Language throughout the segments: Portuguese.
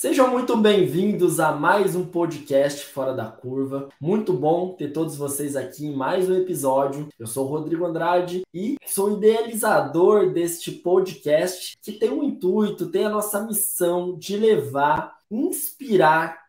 Sejam muito bem-vindos a mais um podcast Fora da Curva. Muito bom ter todos vocês aqui em mais um episódio. Eu sou o Rodrigo Andrade e sou idealizador deste podcast que tem o intuito, tem a nossa missão de levar, inspirar,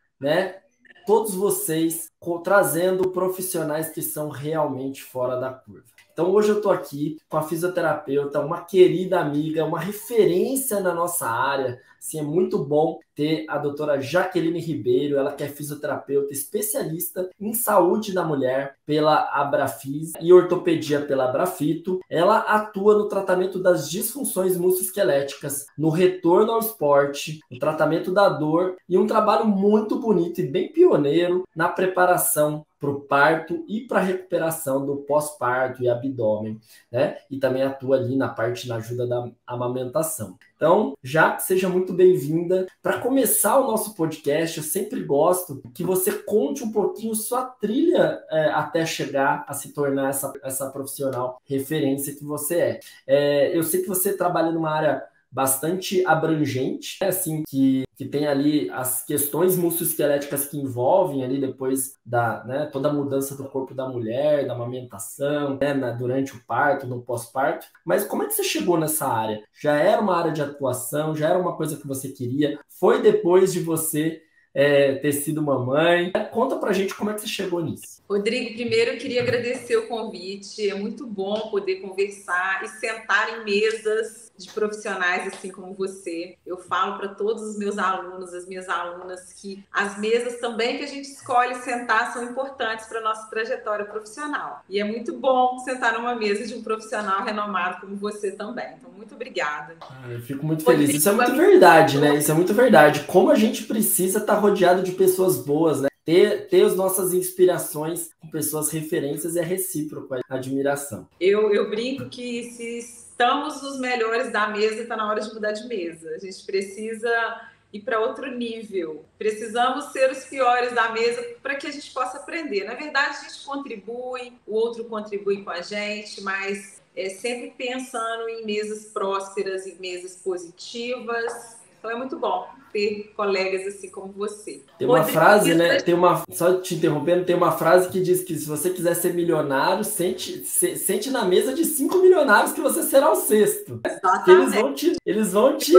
todos vocês trazendo profissionais que são realmente fora da curva. Então hoje eu estou aqui com a fisioterapeuta, uma querida amiga, uma referência na nossa área. Assim, é muito bom ter a doutora Jaqueline Ribeiro, ela que é fisioterapeuta especialista em saúde da mulher pela Abrafis e ortopedia pela Abrafito. Ela atua no tratamento das disfunções musculoesqueléticas, no retorno ao esporte, no tratamento da dor e um trabalho muito bonito e bem pioneiro na preparação para o parto e para a recuperação do pós-parto e abdômen, E também atua ali na ajuda da amamentação. Então, já seja muito bem-vinda. Para começar o nosso podcast, eu sempre gosto que você conte um pouquinho sua trilha até chegar a se tornar essa profissional referência que você é. Eu sei que você trabalha numa área bastante abrangente, assim, que tem ali as questões musculoesqueléticas que envolvem ali depois toda a mudança do corpo da mulher, da amamentação, durante o parto, no pós-parto. Mas como é que você chegou nessa área? Já era uma área de atuação? Já era uma coisa que você queria? Foi depois de você ter sido mamãe? Conta pra gente como é que você chegou nisso. Rodrigo, primeiro eu queria agradecer o convite. É muito bom poder conversar e sentar em mesas de profissionais assim como você. Eu falo para todos os meus alunos, as minhas alunas, que as mesas também que a gente escolhe sentar são importantes para a nossa trajetória profissional. E é muito bom sentar numa mesa de um profissional renomado como você também. Então, muito obrigada. Eu fico muito feliz. Isso é muito verdade, né? Isso é muito verdade. Como a gente precisa estar rodeado de pessoas boas, né? Ter as nossas inspirações com pessoas referências é recíproco, a admiração. Eu brinco que se estamos os melhores da mesa, está na hora de mudar de mesa. A gente precisa ir para outro nível. Precisamos ser os piores da mesa para que a gente possa aprender. Na verdade, a gente contribui, o outro contribui com a gente, mas sempre pensando em mesas prósperas, em mesas positivas. Então é muito bom ter colegas assim como você. Tem uma frase, só te interrompendo, tem uma frase que diz que se você quiser ser milionário, sente na mesa de 5 milionários que você será o sexto. Exatamente. Eles vão te...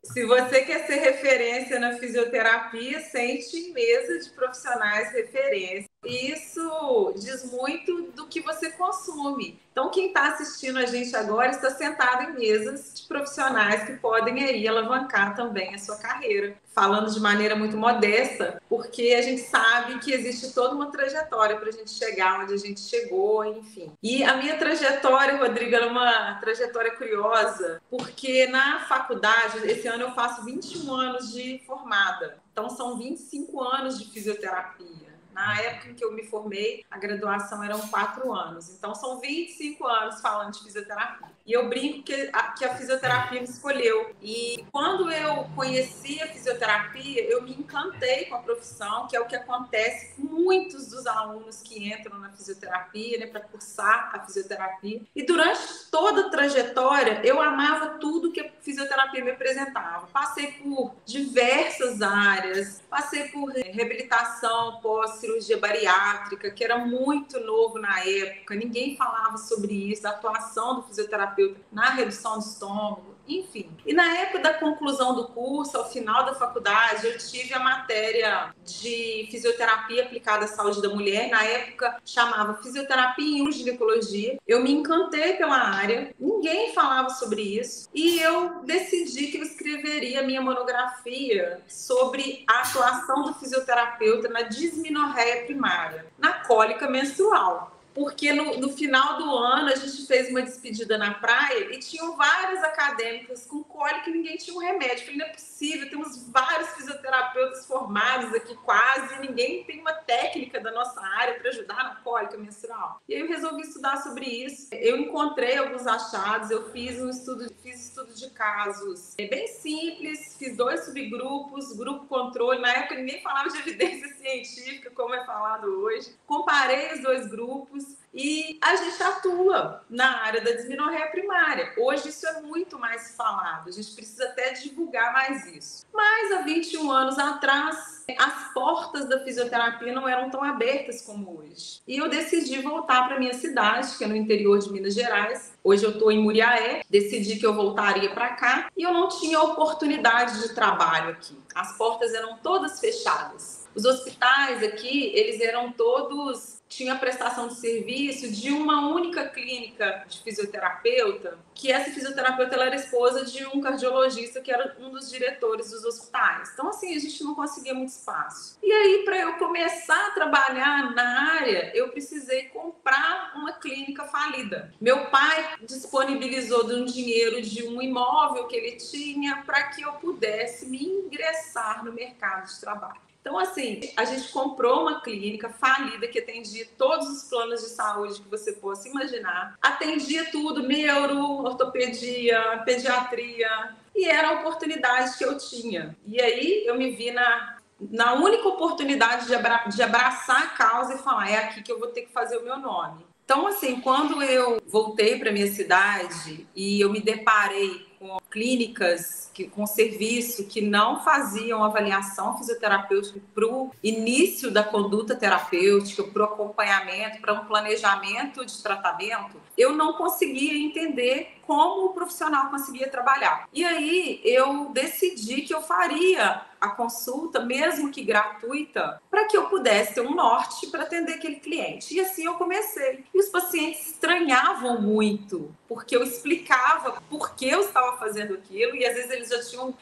Se você quer ser referência na fisioterapia, sente em mesa de profissionais referência. Isso diz muito do que você consome. Então, quem está assistindo a gente agora está sentado em mesas de profissionais que podem aí alavancar também a sua carreira. Falando de maneira muito modesta, porque a gente sabe que existe toda uma trajetória para a gente chegar onde a gente chegou, enfim. E a minha trajetória, Rodrigo, é uma trajetória curiosa, porque na faculdade, esse ano eu faço 21 anos de formada. Então, são 25 anos de fisioterapia. Na época em que eu me formei, a graduação eram 4 anos. Então, são 25 anos falando de fisioterapia. E eu brinco que a fisioterapia me escolheu. E quando eu conheci a fisioterapia, eu me encantei com a profissão, que é o que acontece com muitos dos alunos que entram na fisioterapia, para cursar a fisioterapia. E durante toda a trajetória, eu amava tudo que a fisioterapia me apresentava. Passei por diversas áreas, passei por reabilitação pós-cirurgia bariátrica, que era muito novo na época, ninguém falava sobre isso, a atuação do fisioterapeuta na redução do estômago, enfim. E na época da conclusão do curso, ao final da faculdade, eu tive a matéria de fisioterapia aplicada à saúde da mulher, na época chamava fisioterapia em ginecologia. Eu me encantei pela área, ninguém falava sobre isso, e eu decidi que eu escreveria minha monografia sobre a atuação do fisioterapeuta na dismenorreia primária, na cólica menstrual. Porque no final do ano a gente fez uma despedida na praia e tinham várias acadêmicas com cólica e ninguém tinha um remédio. Eu falei, não é possível, temos vários fisioterapeutas fisioterapeutas formados aqui quase, ninguém tem uma técnica da nossa área para ajudar na cólica menstrual. E aí eu resolvi estudar sobre isso. Eu encontrei alguns achados, eu fiz estudo de casos bem simples, fiz 2 subgrupos, grupo controle, na época ninguém falava de evidência científica, como é falado hoje. Comparei os 2 grupos e a gente atua na área da dismenorreia primária. Hoje isso é muito mais falado, a gente precisa até divulgar mais isso. Mas há 21 anos atrás, as portas da fisioterapia não eram tão abertas como hoje. E eu decidi voltar para minha cidade, que é no interior de Minas Gerais. Hoje eu estou em Muriaé, decidi que eu voltaria para cá e eu não tinha oportunidade de trabalho aqui. As portas eram todas fechadas. Os hospitais aqui, eles eram todos... Tinha prestação de serviço de uma única clínica de fisioterapeuta, que essa fisioterapeuta ela era esposa de um cardiologista que era um dos diretores dos hospitais. Então, assim, a gente não conseguia muito espaço. E aí, para eu começar a trabalhar na área, eu precisei comprar uma clínica falida. Meu pai disponibilizou de um dinheiro de um imóvel que ele tinha para que eu pudesse me ingressar no mercado de trabalho. Então, assim, a gente comprou uma clínica falida que atendia todos os planos de saúde que você possa imaginar. Atendia tudo, neuro, ortopedia, pediatria. E era a oportunidade que eu tinha. E aí eu me vi na única oportunidade de abraçar a causa e falar, é aqui que eu vou ter que fazer o meu nome. Então, assim, quando eu voltei para minha cidade e eu me deparei com clínicas, com serviço que não faziam avaliação fisioterapêutica para o início da conduta terapêutica, para o acompanhamento, para um planejamento de tratamento, eu não conseguia entender como o profissional conseguia trabalhar. E aí eu decidi que eu faria a consulta, mesmo que gratuita, para que eu pudesse ter um norte para atender aquele cliente. E assim eu comecei. E os pacientes estranhavam muito, porque eu explicava por que eu estava fazendo aquilo, e às vezes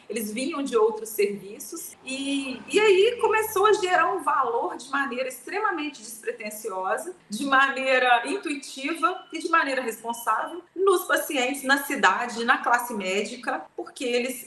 eles vinham de outros serviços, e aí começou a gerar um valor de maneira extremamente despretensiosa, de maneira intuitiva e de maneira responsável nos pacientes, na cidade, na classe médica, porque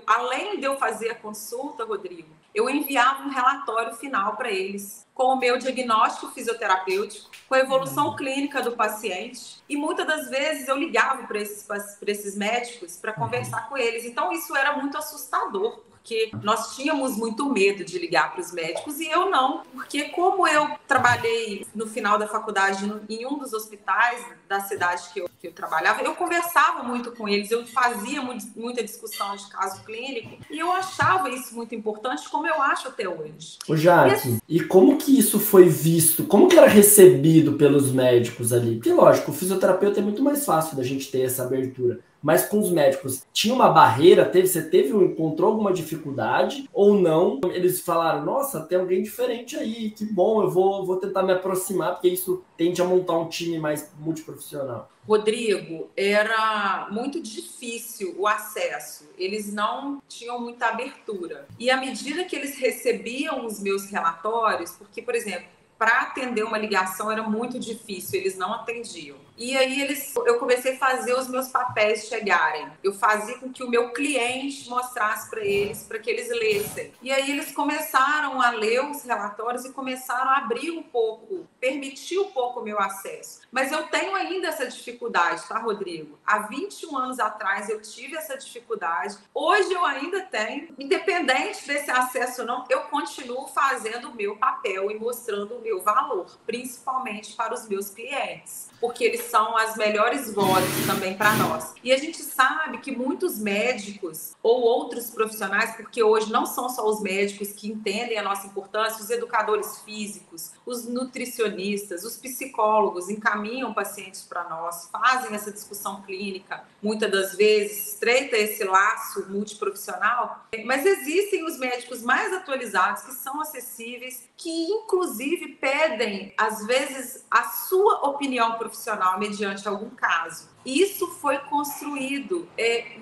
além de eu fazer a consulta, Rodrigo, eu enviava um relatório final para eles, com o meu diagnóstico fisioterapêutico, com a evolução clínica do paciente. E muitas das vezes eu ligava para esses médicos para conversar com eles. Então isso era muito assustador, porque nós tínhamos muito medo de ligar para os médicos e eu não, porque como eu trabalhei no final da faculdade em um dos hospitais da cidade que eu trabalhava, eu conversava muito com eles, eu fazia muita discussão de caso clínico e eu achava isso muito importante, como eu acho até hoje. Ô Jaque, e como que isso foi visto? Como que era recebido pelos médicos ali? Porque, lógico, o fisioterapeuta é muito mais fácil da gente ter essa abertura. Mas com os médicos, tinha uma barreira? Encontrou alguma dificuldade ou não? Eles falaram, nossa, tem alguém diferente aí, que bom, eu vou tentar me aproximar, porque isso tende a montar um time mais multiprofissional. Rodrigo, era muito difícil o acesso, eles não tinham muita abertura. E à medida que eles recebiam os meus relatórios, porque, por exemplo, para atender uma ligação era muito difícil, eles não atendiam. E aí eu comecei a fazer os meus papéis chegarem. Eu fazia com que o meu cliente mostrasse para que eles lessem. E aí eles começaram a ler os relatórios e começaram a abrir um pouco, permitir um pouco o meu acesso. Mas eu tenho ainda essa dificuldade, tá, Rodrigo? Há 21 anos atrás eu tive essa dificuldade. Hoje eu ainda tenho. Independente desse acesso ou não, eu continuo fazendo o meu papel e mostrando o meu valor, principalmente para os meus clientes, porque eles são as melhores vozes também para nós. E a gente sabe que muitos médicos ou outros profissionais, porque hoje não são só os médicos que entendem a nossa importância, os educadores físicos, os nutricionistas, os psicólogos encaminham pacientes para nós, fazem essa discussão clínica, muitas das vezes estreita esse laço multiprofissional, mas existem os médicos mais atualizados, que são acessíveis, que inclusive pedem, às vezes, a sua opinião profissional mediante algum caso. Isso foi construído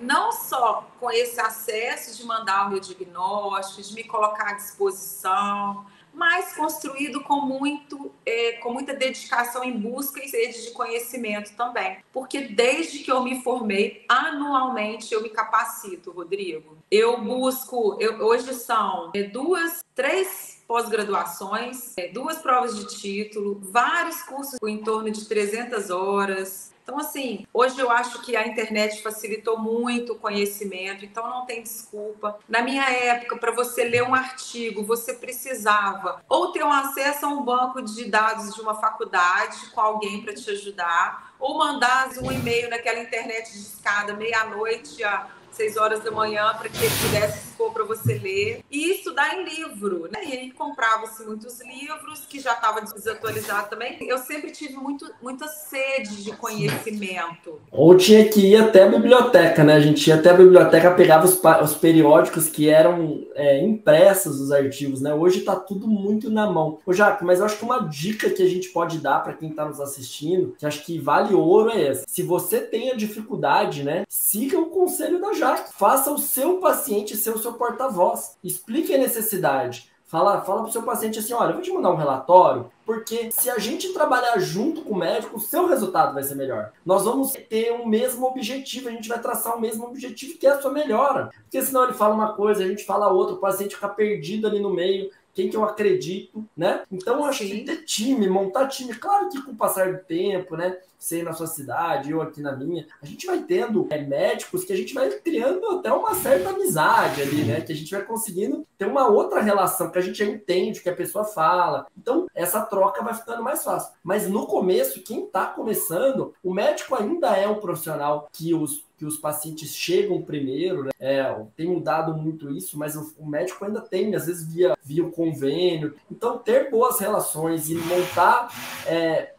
não só com esse acesso de mandar o meu diagnóstico, de me colocar à disposição, mas construído com muita dedicação em busca e sede de conhecimento também. Porque desde que eu me formei, anualmente eu me capacito, Rodrigo. Hoje são 3 pós-graduações, 2 provas de título, vários cursos em torno de 300 horas. Então, assim, hoje eu acho que a internet facilitou muito o conhecimento, então não tem desculpa. Na minha época, para você ler um artigo, você precisava ou ter um acesso a um banco de dados de uma faculdade com alguém para te ajudar, ou mandar um e-mail naquela internet de escada meia-noite a 6 horas da manhã para que ele pudesse expor para você ler e estudar em livro, né? E aí comprava-se muitos livros que já estava desatualizado também. Eu sempre tive muita sede de conhecimento. Ou tinha que ir até a biblioteca, né? A gente ia até a biblioteca, pegava os periódicos que eram impressos, os artigos, né? Hoje está tudo muito na mão. Ô, Jaque, mas eu acho que uma dica que a gente pode dar para quem está nos assistindo, que acho que vale ouro, é essa. Se você tem a dificuldade, né? Siga o conselho da Jaque. Faça o seu paciente ser o seu porta-voz. Explique a necessidade. Fala pro seu paciente assim, olha, eu vou te mandar um relatório, porque se a gente trabalhar junto com o médico, o seu resultado vai ser melhor. Nós vamos ter o mesmo objetivo, a gente vai traçar o mesmo objetivo, que é a sua melhora. Porque senão ele fala uma coisa, a gente fala outra, o paciente fica perdido ali no meio. Quem que eu acredito, né? Então, eu acho que ter time, montar time, claro que com o passar do tempo, né? Você na sua cidade, eu aqui na minha, a gente vai tendo médicos que a gente vai criando até uma certa amizade ali, né? Que a gente vai conseguindo ter uma outra relação, que a gente entende o que a pessoa fala. Então, essa troca vai ficando mais fácil. Mas no começo, quem está começando, o médico ainda é um profissional que os pacientes chegam primeiro, né? Tem mudado muito isso, mas o médico ainda tem, às vezes, via o convênio. Então, ter boas relações e montar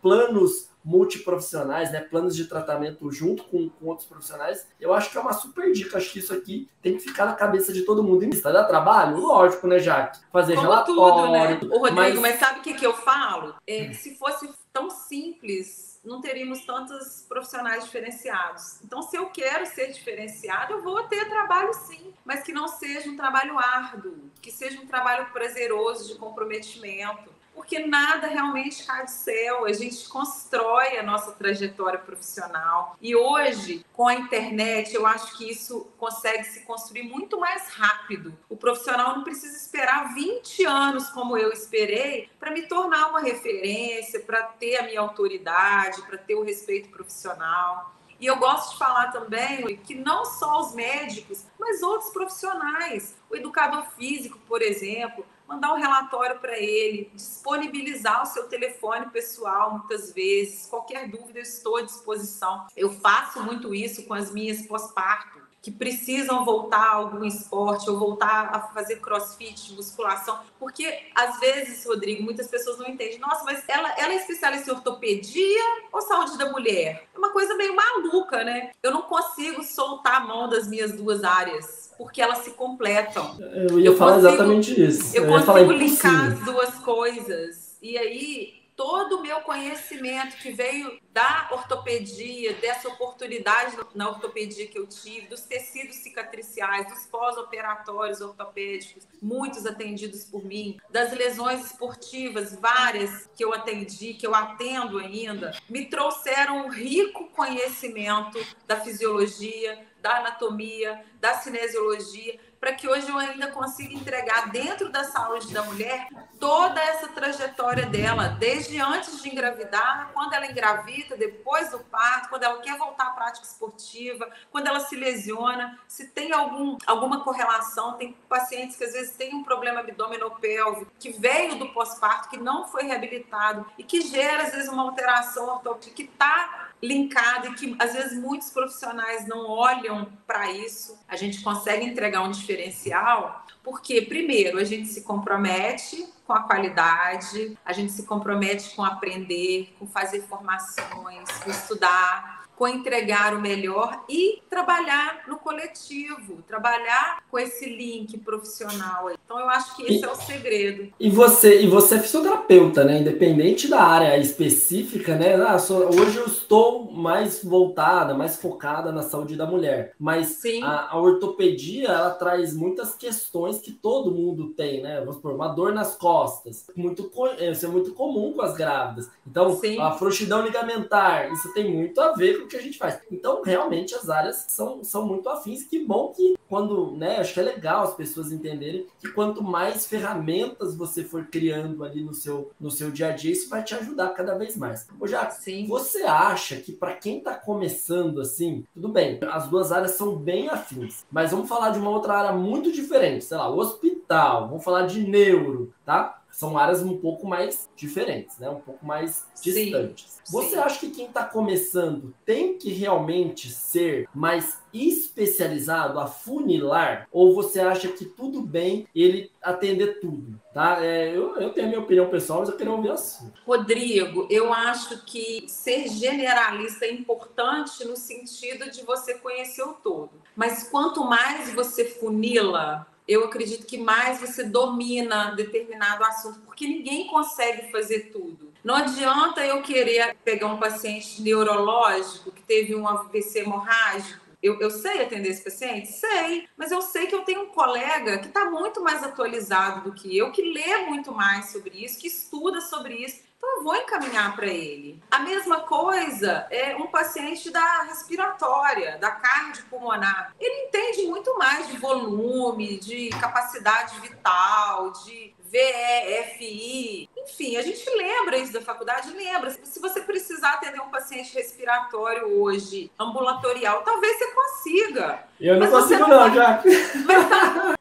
planos multiprofissionais, né, planos de tratamento junto com outros profissionais, eu acho que é uma super dica. Acho que isso aqui tem que ficar na cabeça de todo mundo. Está dá trabalho? Lógico, né, Jaque? Fazer como relatório. Tudo, né? O Rodrigo, mas sabe o que eu falo? Se fosse tão simples, não teríamos tantos profissionais diferenciados. Então, se eu quero ser diferenciado, eu vou ter trabalho sim, mas que não seja um trabalho árduo, que seja um trabalho prazeroso, de comprometimento. Porque nada realmente cai do céu, a gente constrói a nossa trajetória profissional. E hoje, com a internet, eu acho que isso consegue se construir muito mais rápido. O profissional não precisa esperar 20 anos, como eu esperei, para me tornar uma referência, para ter a minha autoridade, para ter o respeito profissional. E eu gosto de falar também que não só os médicos, mas outros profissionais, o educador físico, por exemplo, mandar um relatório para ele, disponibilizar o seu telefone pessoal muitas vezes, qualquer dúvida eu estou à disposição. Eu faço muito isso com as minhas pós-parto, que precisam voltar a algum esporte ou voltar a fazer crossfit, musculação, porque às vezes, Rodrigo, muitas pessoas não entendem, nossa, mas ela é especialista em ortopedia ou saúde da mulher? É uma coisa meio maluca, né? Eu não consigo soltar a mão das minhas duas áreas, porque elas se completam. Eu ia falar exatamente isso. Eu consigo linkar as duas coisas. E aí, todo o meu conhecimento que veio da ortopedia, dessa oportunidade na ortopedia que eu tive, dos tecidos cicatriciais, dos pós-operatórios ortopédicos, muitos atendidos por mim, das lesões esportivas, várias que eu atendi, que eu atendo ainda, me trouxeram um rico conhecimento da fisiologia, da anatomia, da cinesiologia, para que hoje eu ainda consiga entregar dentro da saúde da mulher toda essa trajetória dela, desde antes de engravidar, quando ela engravida, depois do parto, quando ela quer voltar à prática esportiva, quando ela se lesiona, se tem alguma correlação. Tem pacientes que às vezes têm um problema abdominopélvico, que veio do pós-parto, que não foi reabilitado e que gera às vezes uma alteração ortopédica que está linkado e que às vezes muitos profissionais não olham para isso. A gente consegue entregar um diferencial porque, primeiro, a gente se compromete com a qualidade, a gente se compromete com aprender, com fazer formações, com estudar. com entregar o melhor e trabalhar no coletivo, trabalhar com esse link profissional. Então, eu acho que esse é o segredo. E você é fisioterapeuta, né? Independente da área específica, né? Hoje eu estou mais voltada, mais focada na saúde da mulher. Mas a ortopedia, ela traz muitas questões que todo mundo tem, né? Vamos supor, uma dor nas costas. Isso é muito comum com as grávidas. Então, a frouxidão ligamentar, isso tem muito a ver com o que a gente faz. Então, realmente, as áreas são muito afins. Que bom que quando, né? Acho que é legal as pessoas entenderem que quanto mais ferramentas você for criando ali no seu dia a dia, isso vai te ajudar cada vez mais. Ô, Jaque, você acha que para quem está começando assim, tudo bem, as duas áreas são bem afins, mas vamos falar de uma outra área muito diferente, sei lá, hospital, vamos falar de neuro, tá? São áreas um pouco mais diferentes, né? Um pouco mais distantes. Você acha que quem está começando tem que realmente ser mais especializado, afunilar? Ou você acha que tudo bem ele atender tudo? Tá? Eu tenho a minha opinião pessoal, mas eu queria ouvir a sua. Rodrigo, eu acho que ser generalista é importante no sentido de você conhecer o todo. Mas quanto mais você funila, eu acredito que mais você domina determinado assunto, porque ninguém consegue fazer tudo. Não adianta eu querer pegar um paciente neurológico que teve um AVC hemorrágico. Eu sei atender esse paciente? Sei. Mas eu sei que eu tenho um colega que está muito mais atualizado do que eu, que lê muito mais sobre isso, que estuda sobre isso. Então, eu vou encaminhar para ele. A mesma coisa é um paciente da respiratória, da cardiopulmonar. Ele entende muito mais de volume, de capacidade vital, de VEFI. Enfim, a gente lembra isso da faculdade, lembra. Se você precisar atender um paciente respiratório hoje, ambulatorial, talvez você consiga. Eu não consigo não, Jaque.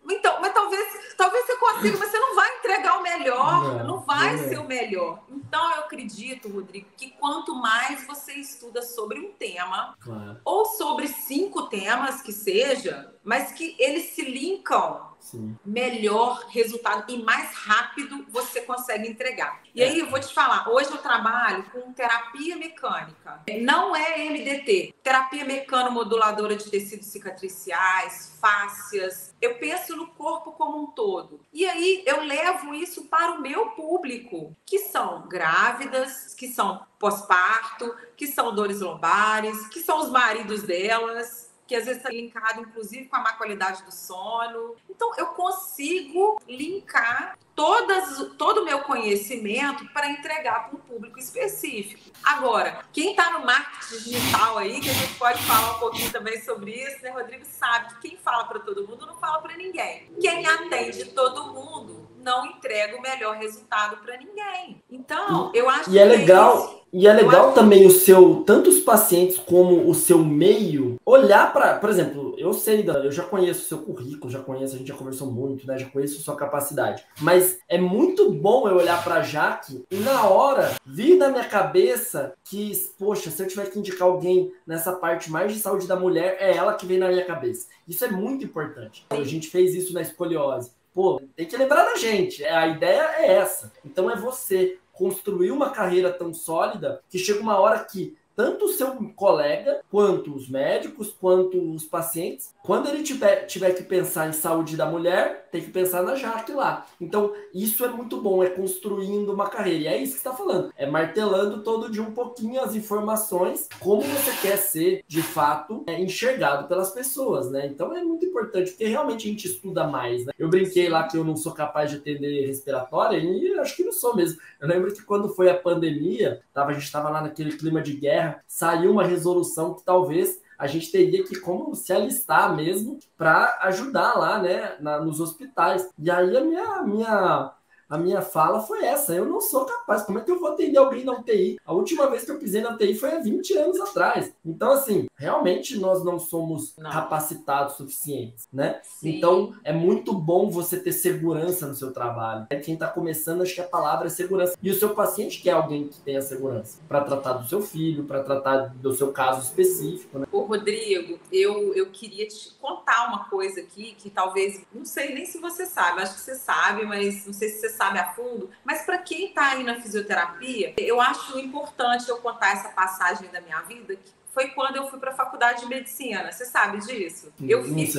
Mas talvez você consiga, mas você não vai entregar o melhor, não vai ser o melhor. Então, eu acredito, Rodrigo, que quanto mais você estuda sobre um tema, ou sobre 5 temas que seja, mas que eles se linkam, melhor resultado e mais rápido você consegue entregar. E aí, eu vou te falar, hoje eu trabalho com terapia mecânica. Não é MDT, terapia mecanomoduladora de tecidos cicatriciais, fáscias. Eu penso no corpo como um todo. E aí, eu levo isso para o meu público, que são grávidas, que são pós-parto, que são dores lombares, que são os maridos delas, que às vezes está linkado, inclusive, com a má qualidade do sono. Então, eu consigo linkar todo o meu conhecimento para entregar para um público específico. Agora, quem está no marketing digital aí, que a gente pode falar um pouquinho também sobre isso, né, Rodrigo, sabe que quem fala para todo mundo não fala para ninguém. Quem atende todo mundo não entrega o melhor resultado para ninguém. Então, eu acho que é legal. E é legal também tanto os pacientes como o seu meio, olhar para, por exemplo, eu já conheço o seu currículo, a gente já conversou muito, né? Já conheço a sua capacidade. Mas é muito bom eu olhar para a Jaque e na hora vir na minha cabeça que, poxa, se eu tiver que indicar alguém nessa parte mais de saúde da mulher, é ela que vem na minha cabeça. Isso é muito importante. A gente fez isso na escoliose. Pô, tem que lembrar da gente. A ideia é essa. Então é você construir uma carreira tão sólida que chega uma hora que tanto o seu colega, quanto os médicos, quanto os pacientes, quando ele tiver que pensar em saúde da mulher, tem que pensar na Jaque lá. Então, isso é muito bom, é construindo uma carreira. E é isso que você está falando. É martelando todo dia um pouquinho as informações, como você quer ser, de fato, enxergado pelas pessoas, né? Então, é muito importante, porque realmente a gente estuda mais, né? Eu brinquei lá que eu não sou capaz de atender respiratória, e acho que não sou mesmo. Eu lembro que quando foi a pandemia, a gente estava lá naquele clima de guerra, saiu uma resolução que talvez a gente teria que como se alistar mesmo para ajudar lá, né, nos hospitais. E aí a minha fala foi essa: eu não sou capaz, como é que eu vou atender alguém na UTI? A última vez que eu pisei na UTI foi há 20 anos atrás. Então, assim, realmente nós não somos capacitados suficientes, né? Sim. Então, é muito bom você ter segurança no seu trabalho. Quem está começando, acho que a palavra é segurança. E o seu paciente quer alguém que tenha segurança para tratar do seu filho, para tratar do seu caso específico, né? Ô, Rodrigo, eu queria te contar uma coisa aqui que talvez, não sei nem se você sabe, acho que você sabe, mas não sei se você sabe a fundo, mas para quem está aí na fisioterapia, eu acho importante eu contar essa passagem da minha vida, que foi quando eu fui para a faculdade de medicina. Você sabe disso? Eu fiz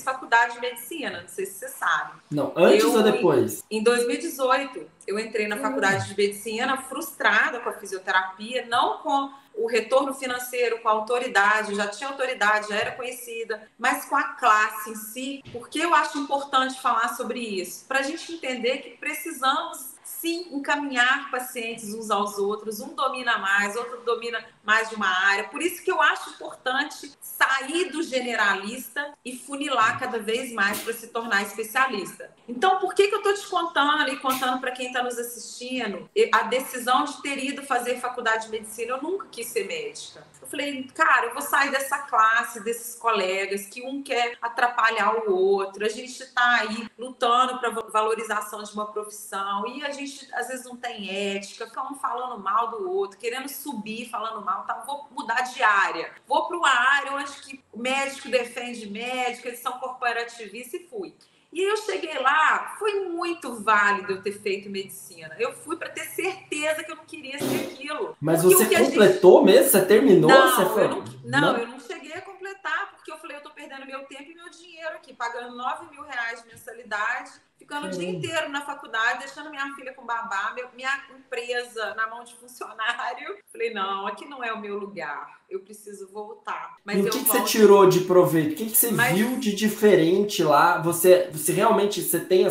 faculdade de medicina, não sei se você sabe. Não, antes ou depois? Em 2018, eu entrei na faculdade de medicina frustrada com a fisioterapia, não com o retorno financeiro, com a autoridade, já tinha autoridade, já era conhecida, mas com a classe em si, porque eu acho importante falar sobre isso, para a gente entender que precisamos sim encaminhar pacientes uns aos outros, um domina mais, outro domina mais de uma área. Por isso que eu acho importante sair do generalista e funilar cada vez mais para se tornar especialista. Então, por que eu estou te contando e contando para quem está nos assistindo a decisão de ter ido fazer faculdade de medicina? Eu nunca quis ser médica. Eu falei, cara, eu vou sair dessa classe, desses colegas, que um quer atrapalhar o outro, a gente está aí lutando para valorização de uma profissão e a gente às vezes não tem ética, fica um falando mal do outro, querendo subir, falando mal, tá? Vou mudar de área, vou para uma área onde que o médico defende médico, eles são corporativistas e fui. E eu cheguei lá, foi muito válido eu ter feito medicina. Eu fui para ter certeza que eu não queria ser aquilo. Mas você completou mesmo? Você terminou? Não, eu não cheguei a completar, porque eu falei, eu tô perdendo meu tempo e meu dinheiro aqui, pagando R$9.000 de mensalidade, ficando o dia inteiro na faculdade, deixando minha filha com babá, minha empresa na mão de funcionário. Falei, não, aqui não é o meu lugar. Eu preciso voltar. Mas e o que você tirou de proveito? O que você viu de diferente lá? Você realmente tem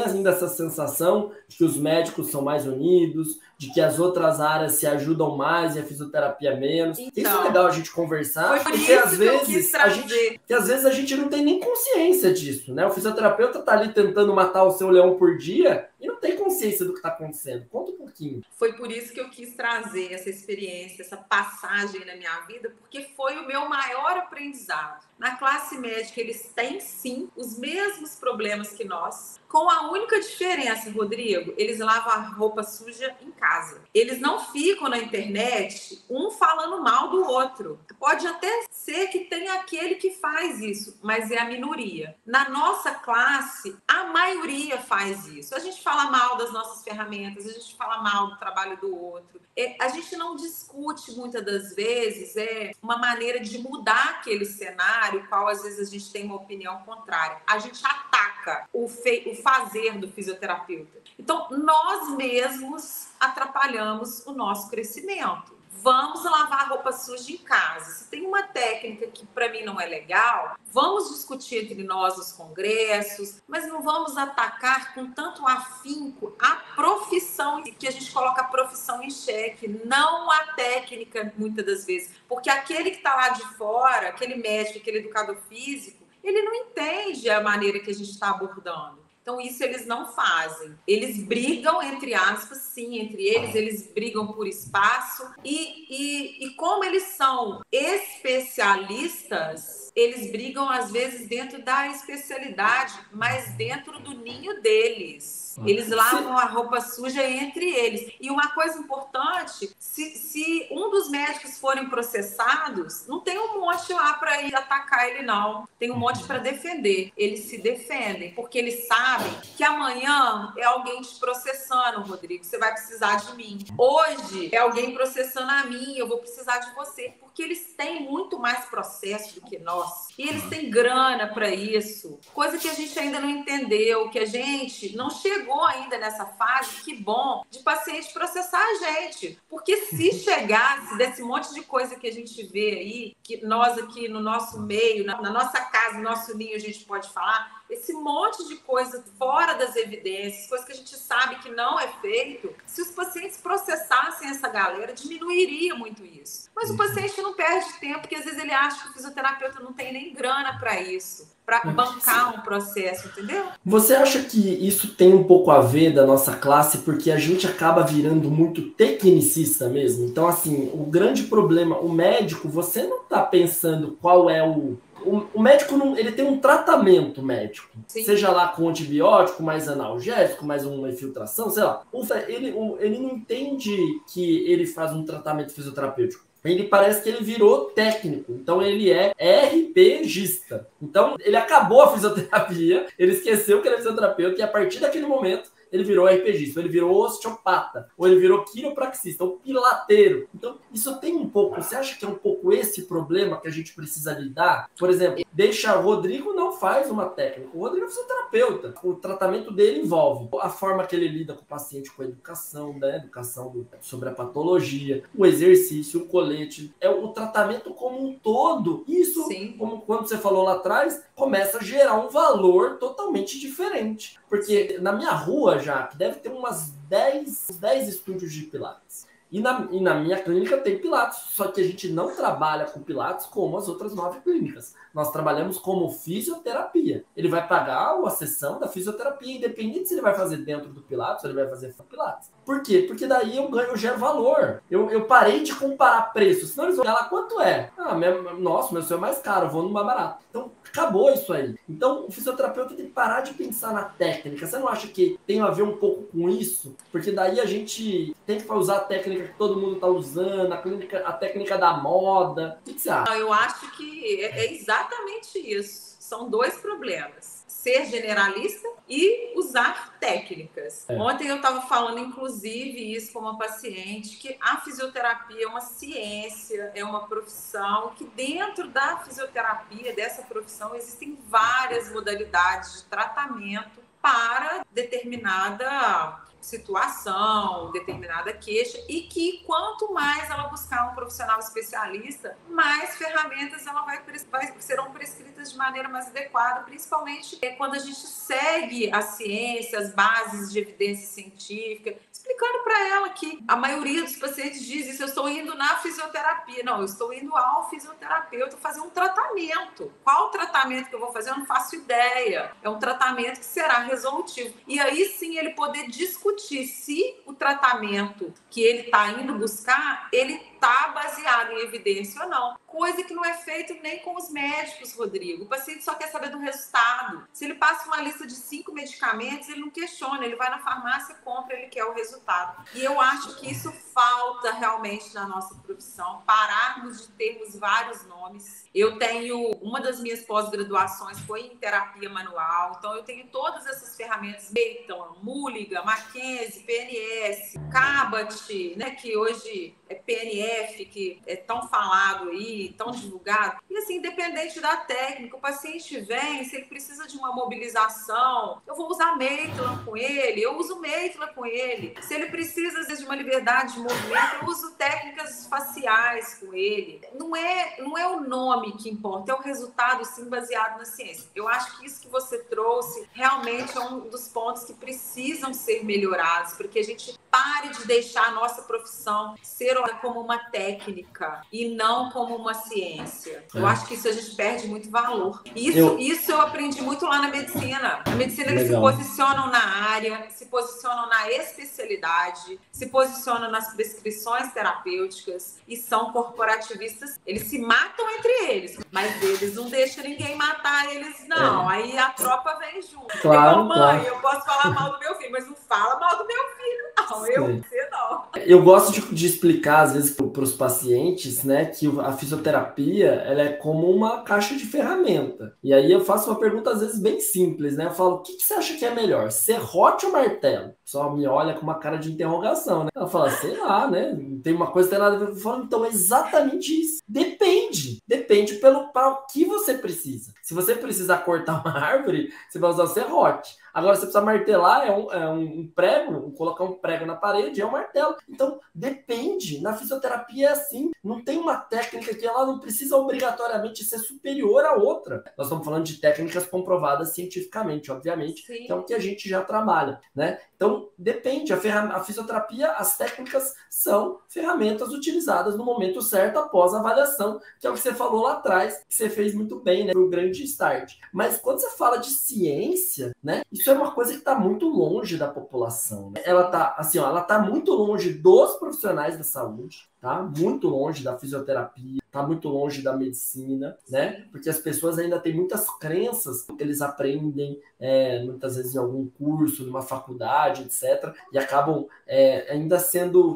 ainda essa sensação de que os médicos são mais unidos, de que as outras áreas se ajudam mais e a fisioterapia menos? Então, isso é legal a gente conversar, porque às vezes a gente não tem nem consciência disso, né? O fisioterapeuta tá ali tentando matar o seu leão por dia e não tem consciência do que está acontecendo. Conta um pouquinho. Foi por isso que eu quis trazer essa experiência, essa passagem na minha vida, porque foi o meu maior aprendizado. Na classe médica, eles têm, sim, os mesmos problemas que nós, com a única diferença, Rodrigo, eles lavam a roupa suja em casa. Eles não ficam na internet, um falando mal do outro. Pode até ser que tenha aquele que faz isso, mas é a minoria. Na nossa classe, a maioria faz isso. A gente fala mal das nossas ferramentas, a gente fala mal do trabalho do outro. A gente não discute, muitas das vezes, uma maneira de mudar aquele cenário, qual às vezes a gente tem uma opinião contrária. A gente ataca o fazer do fisioterapeuta. Então, nós mesmos atrapalhamos o nosso crescimento. Vamos lavar roupa suja em casa. Se tem uma técnica que para mim não é legal, vamos discutir entre nós nos congressos, mas não vamos atacar com tanto afinco a profissão, que a gente coloca a profissão em xeque, não a técnica, muitas das vezes. Porque aquele que está lá de fora, aquele médico, aquele educador físico, ele não entende a maneira que a gente está abordando. Então, isso eles não fazem. Eles brigam, entre aspas, sim, entre eles brigam por espaço. E como eles são especialistas, eles brigam, às vezes, dentro da especialidade, mas dentro do ninho deles. Eles lavam a roupa suja entre eles. E uma coisa importante, se um dos médicos forem processados, não tem um monte lá para ir atacar ele, não. Tem um monte para defender. Eles se defendem, porque eles sabem que amanhã é alguém te processando, Rodrigo. Você vai precisar de mim. Hoje é alguém processando a mim, eu vou precisar de você. Porque eles têm muito mais processo do que nós. E eles têm grana para isso. Coisa que a gente ainda não entendeu, que a gente não chegou ainda nessa fase, que bom, de paciente processar a gente. Porque se chegasse desse monte de coisa que a gente vê aí, que nós aqui no nosso meio, na nossa casa, no nosso ninho, a gente pode falar, esse monte de coisa fora das evidências, coisa que a gente sabe que não é feito, se os pacientes processassem essa galera, diminuiria muito isso. Mas o paciente não perde tempo, porque às vezes ele acha que o fisioterapeuta não tem nem grana para isso, para bancar um processo, entendeu? Você acha que isso tem um pouco a ver da nossa classe, porque a gente acaba virando muito tecnicista mesmo? Então, assim, o grande problema, o médico, você não está pensando qual é o médico, ele tem um tratamento médico. Sim. Seja lá com antibiótico, mais analgésico, mais uma infiltração, sei lá. Ele não entende que ele faz um tratamento fisioterapêutico. Ele parece que ele virou técnico, então ele é RPGista. Então ele acabou a fisioterapia, ele esqueceu que ele é fisioterapeuta e a partir daquele momento ele virou RPGista, ou ele virou osteopata, ou ele virou quiropraxista, ou pilateiro. Então, isso tem um pouco, você acha que é um pouco esse problema que a gente precisa lidar? Por exemplo, o Rodrigo não faz uma técnica, o Rodrigo é fisioterapeuta, o tratamento dele envolve a forma que ele lida com o paciente, com a educação, né? Educação sobre a patologia, o exercício, o colete, o tratamento como um todo. Isso, como quando você falou lá atrás, começa a gerar um valor totalmente diferente. Porque na minha rua já, que deve ter umas 10 estúdios de Pilates. E na minha clínica tem Pilates, só que a gente não trabalha com Pilates como as outras 9 clínicas. Nós trabalhamos como fisioterapia. Ele vai pagar a sessão da fisioterapia, independente se ele vai fazer dentro do Pilates ou ele vai fazer fora do Pilates. Por quê? Porque daí eu gero valor. Eu parei de comparar preços, senão eles vão olhar lá quanto é. Nossa, meu seu é mais caro, eu vou no mais barato. Então, acabou isso aí. Então, o fisioterapeuta tem que parar de pensar na técnica. Você não acha que tem a ver um pouco com isso? Porque daí a gente tem que usar a técnica que todo mundo está usando, a técnica da moda. O que você acha? Eu acho que é exatamente isso. São 2 problemas. Ser generalista e usar técnicas. Ontem eu estava falando, inclusive, isso com uma paciente, que a fisioterapia é uma ciência, é uma profissão, que dentro da fisioterapia, dessa profissão, existem várias modalidades de tratamento para determinada situação, determinada queixa, e que quanto mais ela buscar um profissional especialista, mais ferramentas ela serão prescritas de maneira mais adequada, principalmente quando a gente segue a ciência, as bases de evidência científica, explicando para ela que a maioria dos pacientes diz isso: eu estou indo na fisioterapia. Não, eu estou indo ao fisioterapeuta fazer um tratamento. Qual tratamento que eu vou fazer? Eu não faço ideia. É um tratamento que será resolutivo. E aí sim ele poder discutir se o tratamento que ele está indo buscar, ele está baseado em evidência ou não. Coisa que não é feito nem com os médicos, Rodrigo. O paciente só quer saber do resultado. Se ele passa uma lista de 5 medicamentos, ele não questiona, ele vai na farmácia, compra, ele quer o resultado. E eu acho que isso falta realmente na nossa profissão, pararmos de termos vários nomes. Eu tenho, uma das minhas pós-graduações foi em terapia manual, então eu tenho todas essas ferramentas, Beiton, Mulligan, Mackenzie, PNS, Cabot, né, que hoje é PNF, que é tão falado aí, tão divulgado. E assim, independente da técnica, o paciente vem, se ele precisa de uma mobilização, eu vou usar Maitland com ele, eu uso Maitland com ele. Se ele precisa, às vezes, de uma liberdade de movimento, eu uso técnicas faciais com ele. Não é o nome que importa, é o resultado, sim, baseado na ciência. Eu acho que isso que você trouxe realmente é um dos pontos que precisam ser melhorados, porque a gente pare de deixar a nossa profissão ser como uma técnica e não como uma ciência. Eu acho que isso a gente perde muito valor. Isso eu aprendi muito lá na medicina. Na medicina eles se posicionam na área, se posicionam na especialidade, se posicionam nas prescrições terapêuticas e são corporativistas. Eles se matam entre eles, mas eles não deixam ninguém matar eles, não. Aí a tropa vem junto. Claro, mãe, eu posso falar mal do meu filho, mas não fala mal do meu filho, não. Você não. Eu gosto de explicar, às vezes, para os pacientes, né, que a fisioterapia ela é como uma caixa de ferramenta. E aí eu faço uma pergunta, às vezes, bem simples, né? Eu falo, o que você acha que é melhor, serrote ou martelo? O pessoal me olha com uma cara de interrogação, né? Ela fala, sei lá, né? Tem uma coisa que tem nada a ver. Eu falo, então é exatamente isso. Depende para o que você precisa. Se você precisar cortar uma árvore, você vai usar o serrote. Agora, você precisa martelar, é um prego, colocar um prego na parede, é um martelo. Então, depende. Na fisioterapia é assim. Não tem uma técnica que ela não precisa obrigatoriamente ser superior à outra. Nós estamos falando de técnicas comprovadas cientificamente, obviamente, Sim. que é o que a gente já trabalha, né? Então, depende. A fisioterapia, as técnicas são ferramentas utilizadas no momento certo após a avaliação, que é o que você falou lá atrás, que você fez muito bem, né? O grande start. Mas quando você fala de ciência, né? Isso é uma coisa que está muito longe da população, né? Ela está muito longe dos profissionais da saúde, tá? Muito longe da fisioterapia, tá muito longe da medicina, né? Porque as pessoas ainda têm muitas crenças que eles aprendem muitas vezes em algum curso, numa faculdade, etc. E acabam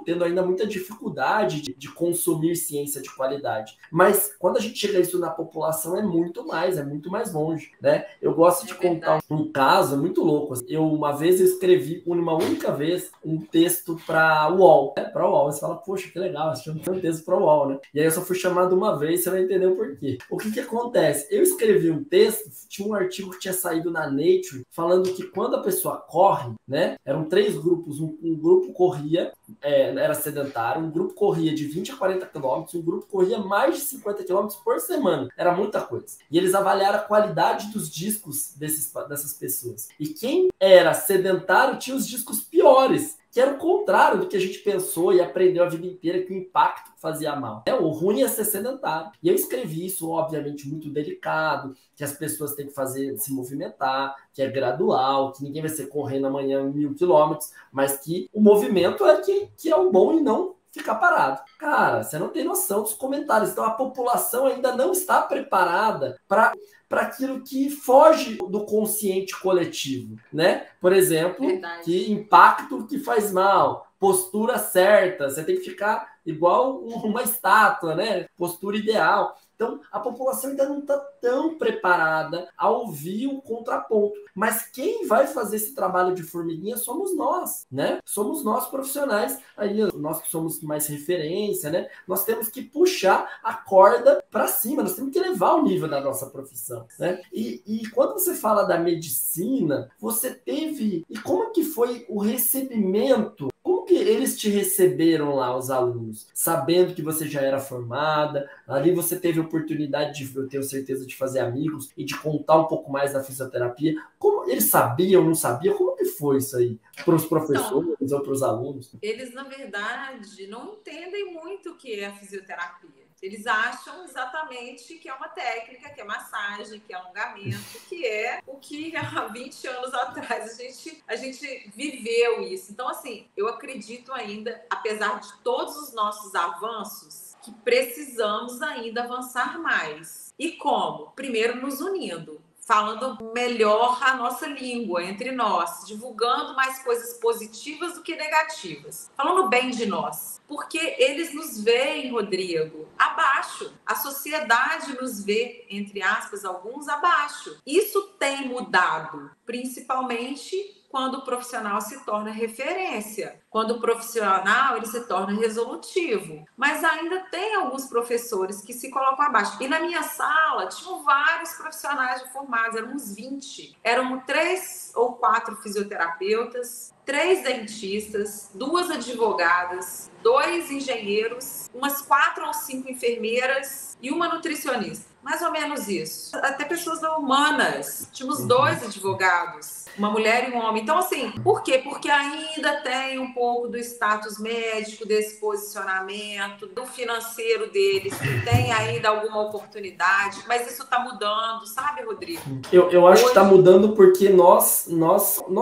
tendo ainda muita dificuldade de consumir ciência de qualidade. Mas quando a gente chega a isso na população, é muito mais longe, né? Eu gosto de contar um caso muito louco. Uma vez eu escrevi, uma única vez, um texto para o UOL. Para o UOL, você fala, poxa, que legal, você chama um texto para o UOL, né? E aí eu só fui chamado uma vez, você vai entender o porquê. O que acontece? Eu escrevi um texto, tinha um artigo que tinha saído na Nature, falando que quando a pessoa corre, né? Eram 3 grupos, um grupo corria, era sedentário, um grupo corria de 20 a 40 quilômetros, um grupo corria mais de 50 quilômetros por semana. Era muita coisa. E eles avaliaram a qualidade dos discos dessas pessoas. E quem era sedentário tinha os discos piores, que era o contrário do que a gente pensou e aprendeu a vida inteira, que o impacto fazia mal. O ruim é ser sedentário. E eu escrevi isso, obviamente, muito delicado, que as pessoas têm que se movimentar, que é gradual, que ninguém vai ser correndo amanhã 1.000 quilômetros, mas que o movimento é que é o bom e não ficar parado. Cara, você não tem noção dos comentários. Então a população ainda não está preparada para aquilo que foge do consciente coletivo, né? Por exemplo, que impacto que faz mal, postura certa, você tem que ficar igual uma estátua, né? Postura ideal. Então, a população ainda não está tão preparada a ouvir o contraponto. Mas quem vai fazer esse trabalho de formiguinha somos nós, né? Somos nós profissionais, aí nós que somos mais referência, né? Nós temos que puxar a corda para cima, nós temos que elevar o nível da nossa profissão, né? E quando você fala da medicina, você teve... E como que foi o recebimento? Como que eles te receberam lá, os alunos? Sabendo que você já era formada, ali você teve a oportunidade de, eu tenho certeza, de fazer amigos e de contar um pouco mais da fisioterapia. Como eles sabiam, não sabiam? Como que foi isso aí? Para os professores ou para os alunos? Eles, na verdade, não entendem muito o que é a fisioterapia. Eles acham exatamente que é uma técnica, que é massagem, que é alongamento, que é o que há 20 anos atrás a gente viveu isso. Então, assim, eu acredito ainda, apesar de todos os nossos avanços, que precisamos ainda avançar mais. E como? Primeiro, nos unindo. Falando melhor a nossa língua entre nós, divulgando mais coisas positivas do que negativas, falando bem de nós, porque eles nos veem, Rodrigo, abaixo. A sociedade nos vê, entre aspas, alguns abaixo. Isso tem mudado, principalmente quando o profissional se torna referência, quando o profissional ele se torna resolutivo. Mas ainda tem alguns professores que se colocam abaixo. E na minha sala tinham vários profissionais formados, eram uns 20. Eram 3 ou 4 fisioterapeutas, 3 dentistas, 2 advogadas, 2 engenheiros, umas 4 ou 5 enfermeiras e uma nutricionista. Mais ou menos isso. Até pessoas da humanas. Tínhamos 2 advogados, uma mulher e um homem. Então, assim, por quê? Porque ainda tem um pouco do status médico, desse posicionamento, do financeiro deles, que tem ainda alguma oportunidade, mas isso está mudando, sabe, Rodrigo? Eu acho que está mudando porque nós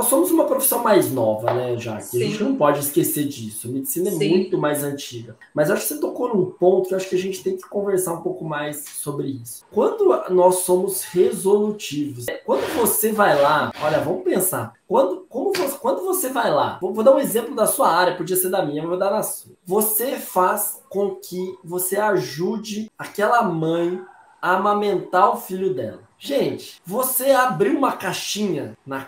somos uma profissão mais nova, né, Jaque? A gente não pode esquecer disso. A medicina é muito mais antiga. Mas acho que você tocou num ponto que eu acho que a gente tem que conversar um pouco mais sobre isso. Quando nós somos resolutivos, quando você vai lá, olha, vamos pensar, quando você vai lá, vou dar um exemplo da sua área, podia ser da minha, mas vou dar na sua. Você faz com que você ajude aquela mãe a amamentar o filho dela. Gente, você abriu uma caixinha na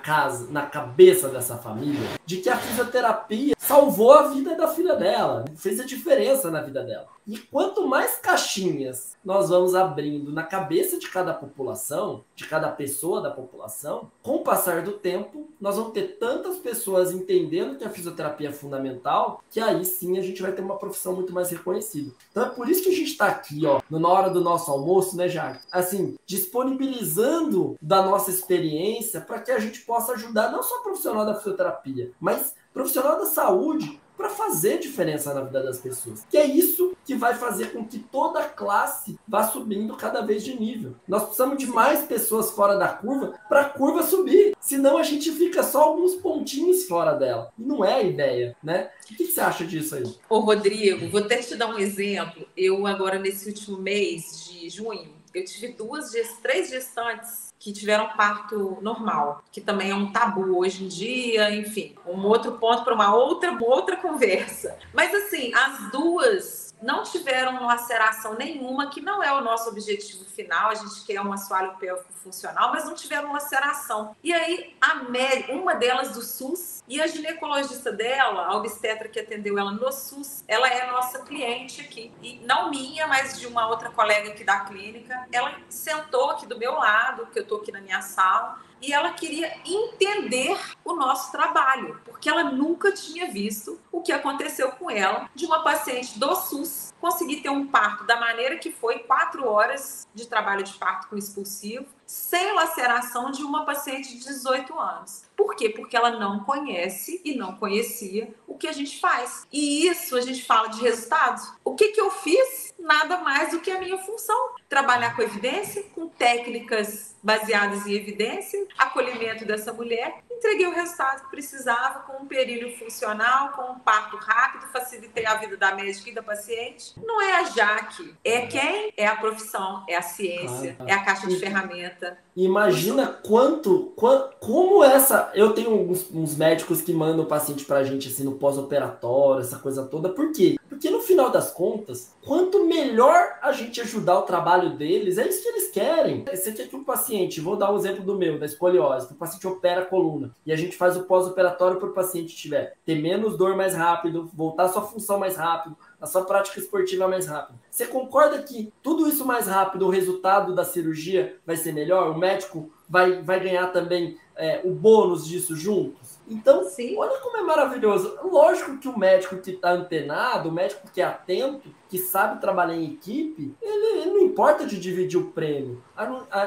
cabeça dessa família, de que a fisioterapia salvou a vida da filha dela, fez a diferença na vida dela. E quanto mais caixinhas nós vamos abrindo na cabeça de cada população, de cada pessoa da população, com o passar do tempo, nós vamos ter tantas pessoas entendendo que a fisioterapia é fundamental, que aí sim a gente vai ter uma profissão muito mais reconhecida. Então é por isso que a gente está aqui, ó, na hora do nosso almoço, né, Jaque? Assim, disponibilizando da nossa experiência para que a gente possa ajudar não só o profissional da fisioterapia, mas profissional da saúde, para fazer diferença na vida das pessoas. Que é isso que vai fazer com que toda a classe vá subindo cada vez de nível. Nós precisamos de mais pessoas fora da curva para a curva subir. Senão a gente fica só alguns pontinhos fora dela. E não é a ideia, né? O que você acha disso aí? Ô, Rodrigo, vou até te dar um exemplo. Eu agora, nesse último mês de junho, eu tive 3 gestantes que tiveram parto normal, que também é um tabu hoje em dia, enfim, um outro ponto para uma outra conversa. Mas assim, as duas não tiveram laceração nenhuma, que não é o nosso objetivo final, a gente quer um assoalho pélvico funcional, mas não tiveram laceração. E aí, uma delas do SUS, e a ginecologista dela, a obstetra que atendeu ela no SUS, ela é nossa cliente aqui, e não minha, mas de uma outra colega aqui da clínica. Ela sentou aqui do meu lado, que eu tô aqui na minha sala, e ela queria entender o nosso trabalho, porque ela nunca tinha visto o que aconteceu com ela, de uma paciente do SUS conseguir ter um parto da maneira que foi, 4 horas de trabalho de parto com expulsivo, sem laceração, de uma paciente de 18 anos. Por quê? Porque ela não conhece e não conhecia o que a gente faz. E isso a gente fala de resultados. O que eu fiz? Nada mais do que a minha função. Trabalhar com evidência, com técnicas baseadas em evidência, acolhimento dessa mulher, entreguei o resultado que precisava, com um período funcional, com um parto rápido, facilitei a vida da médica e da paciente. Não é a Jaque, é quem? É a profissão, é a ciência, é a caixa de ferramenta. Imagina como essa... Eu tenho uns médicos que mandam o paciente pra gente assim no pós-operatório, essa coisa toda. Por quê? Porque no final das contas, quanto melhor a gente ajudar o trabalho deles, é isso que eles querem. Você quer que um paciente, vou dar um exemplo do meu, da escoliose, que o paciente opera a coluna e a gente faz o pós-operatório para o paciente ter menos dor mais rápido, voltar à sua função mais rápido, a sua prática esportiva mais rápido. Você concorda que tudo isso mais rápido, o resultado da cirurgia vai ser melhor? O médico vai ganhar também o bônus disso juntos? Então, sim, olha como é maravilhoso. Lógico que o médico que está antenado, o médico que é atento, que sabe trabalhar em equipe, ele não importa de dividir o prêmio.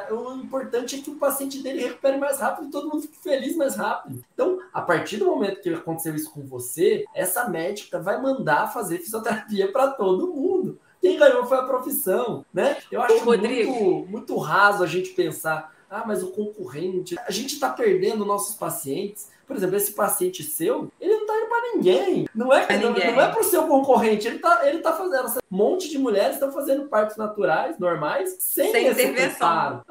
O importante é que o paciente dele recupere mais rápido e todo mundo fique feliz mais rápido. Então, a partir do momento que aconteceu isso com você, essa médica vai mandar fazer fisioterapia para todo mundo. Quem ganhou foi a profissão, né? Eu acho muito raso a gente pensar, mas o concorrente... A gente está perdendo nossos pacientes. Por exemplo, esse paciente seu, ele não tá indo para ninguém. Não é para o seu concorrente. Ele tá fazendo... Um monte de mulheres estão fazendo partos naturais, normais, sem intervenção.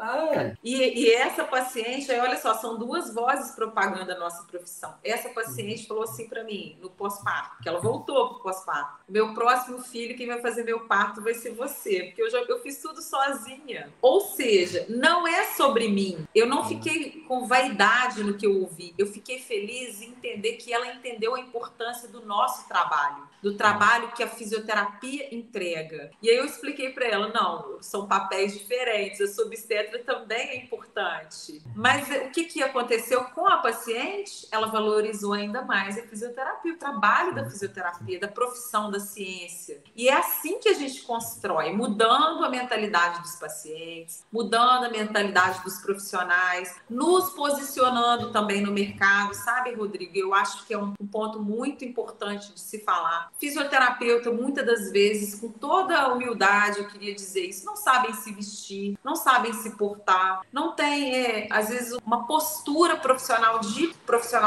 E essa paciente, aí, olha só, são 2 vozes propagando a nossa profissão. Essa paciente falou assim para mim, no pós-parto, que ela voltou pro pós-parto: meu próximo filho, quem vai fazer meu parto vai ser você, porque eu fiz tudo sozinha. Ou seja, não é sobre mim. Eu não fiquei com vaidade no que eu ouvi. Eu fiquei feliz em entender que ela entendeu a importância do nosso trabalho, do trabalho que a fisioterapia entrega. E aí eu expliquei para ela, não, são papéis diferentes, a sua obstetra também é importante. Mas o que aconteceu com a paciente? Ela valorizou ainda mais a fisioterapia, o trabalho da fisioterapia, da profissão, da ciência. E é assim que a gente constrói, mudando a mentalidade dos pacientes, mudando a mentalidade dos profissionais, nos posicionando também no mercado, sabe, Rodrigo? Eu acho que é um ponto muito importante de se falar. Fisioterapeuta, muitas das vezes, com toda a humildade, eu queria dizer isso, não sabem se vestir, não sabem se portar, não tem, às vezes, uma postura profissional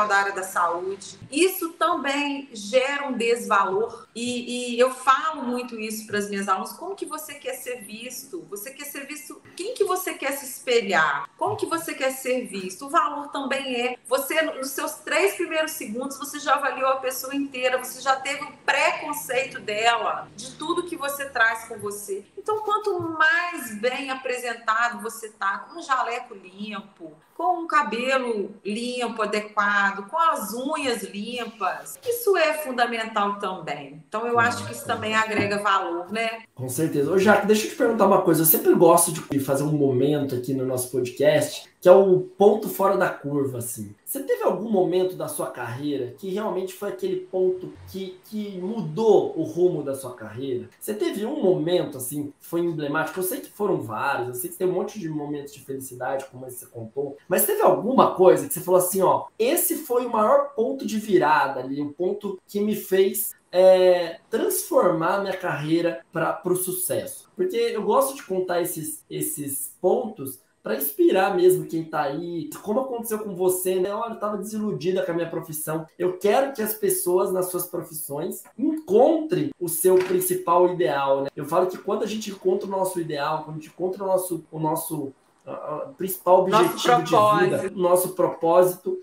da área da saúde. Isso também gera um desvalor e eu falo muito isso para as minhas alunas. Como que você quer ser visto? Você quer ser visto? Quem que você quer se espelhar? Como que você quer ser visto? O valor também é, você, nos seus 3 primeiros segundos, você já avaliou a pessoa inteira, você já teve um preconceito dela, de tudo que você traz com você. Então, quanto mais bem apresentado você tá, com um jaleco limpo, com um cabelo limpo, adequado, com as unhas limpas, isso é fundamental também. Então, eu acho que isso também agrega valor, né? Com certeza. Ô, Jaque, deixa eu te perguntar uma coisa. Eu sempre gosto de fazer um momento aqui no nosso podcast, que é o ponto fora da curva, assim. Você teve algum momento da sua carreira que realmente foi aquele ponto que mudou o rumo da sua carreira? Você teve um momento, assim, foi emblemático? Eu sei que foram vários, eu sei que tem um monte de momentos de felicidade, como esse que você contou, mas teve alguma coisa que você falou assim, ó, esse foi o maior ponto de virada ali, o ponto que me fez transformar minha carreira para o sucesso. Porque eu gosto de contar esses pontos para inspirar mesmo quem tá aí. Como aconteceu com você, né? Olha, eu tava desiludida com a minha profissão. Eu quero que as pessoas nas suas profissões encontrem o seu principal ideal, né? Eu falo que quando a gente encontra o nosso ideal, quando a gente encontra o nosso principal objetivo de vida, o nosso propósito,